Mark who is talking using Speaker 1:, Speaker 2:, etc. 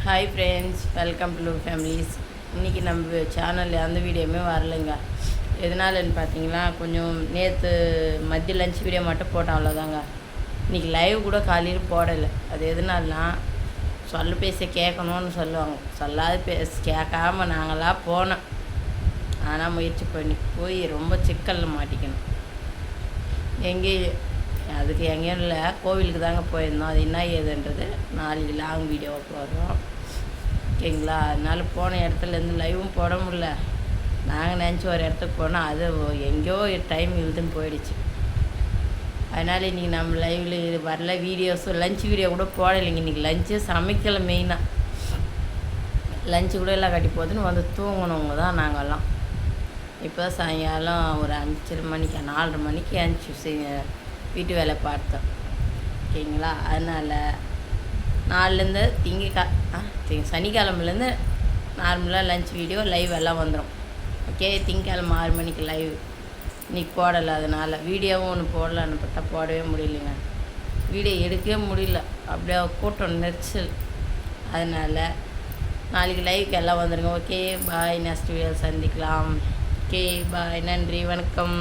Speaker 1: Hi friends, welcome to families. இன்றைக்கி நம்ம சேனலில் அந்த வீடியோவுமே வரலைங்க. எதனாலன்னு பார்த்தீங்கன்னா, கொஞ்சம் நேற்று மதிய லஞ்ச் வீடியோ மட்டும் போட்டோம், அவ்வளோதாங்க. இன்றைக்கி லைவ் கூட காலையில் போடலை. அது எதனால்னா, சொல்ல பேச கேட்கணும்னு சொல்லுவாங்க. சொல்லாத பேச கேட்காம நாங்களாம் போனோம். ஆனால் முயற்சி பண்ணி போய் ரொம்ப சிக்கலில் மாட்டிக்கணும். அதுக்கு எங்கேயும் இல்லை, கோவிலுக்கு தாங்க போயிருந்தோம். அது என்ன ஏதுன்றது நாளைக்கு லாங் வீடியோவை போடுறோம், ஓகேங்களா? அதனால் போன இடத்துலேருந்து லைவும் போட முடில. நாங்கள் நினச்சி ஒரு இடத்துக்கு போனால் அது எங்கேயோ டைம் இழுதுன்னு போயிடுச்சு. அதனால் இன்றைக்கி நம்ம லைவில் வரல. வீடியோஸும் லஞ்ச் வீடியோ கூட போடலைங்க. இன்றைக்கி லஞ்சு சமைக்கலை. மெயினாக லஞ்சு கூட எல்லாம் கட்டி போகுதுன்னு வந்து தூங்கினவங்க தான் நாங்கள்லாம். இப்போ தான் சாயங்காலம் ஒரு 5:30 மணிக்கு 4:30 மணிக்கு எழுந்துச்சி வீட்டு வேலை பார்த்தோம், ஓகேங்களா? அதனால் நாலுலேருந்து சனிக்கிழமைலேருந்து நார்மலாக லஞ்ச் வீடியோ லைவ் எல்லாம் வந்துடும், ஓகே? திங்கக்கிழமை 6 மணிக்கு லைவ். இன்றைக்கி போடலை. அதனால் வீடியோவும் ஒன்று போடலான்னு பார்த்தா போடவே முடியலைங்க. வீடியோ எடுக்கவே முடியல, அப்படியே கூட்டம் நெரிச்சல். அதனால் நாளைக்கு லைவுக்கு எல்லாம் வந்துடுங்க, ஓகே? பாய். நெக்ஸ்ட் வீடியோ சந்திக்கலாம். ஓகே, பாய். நன்றி, வணக்கம்.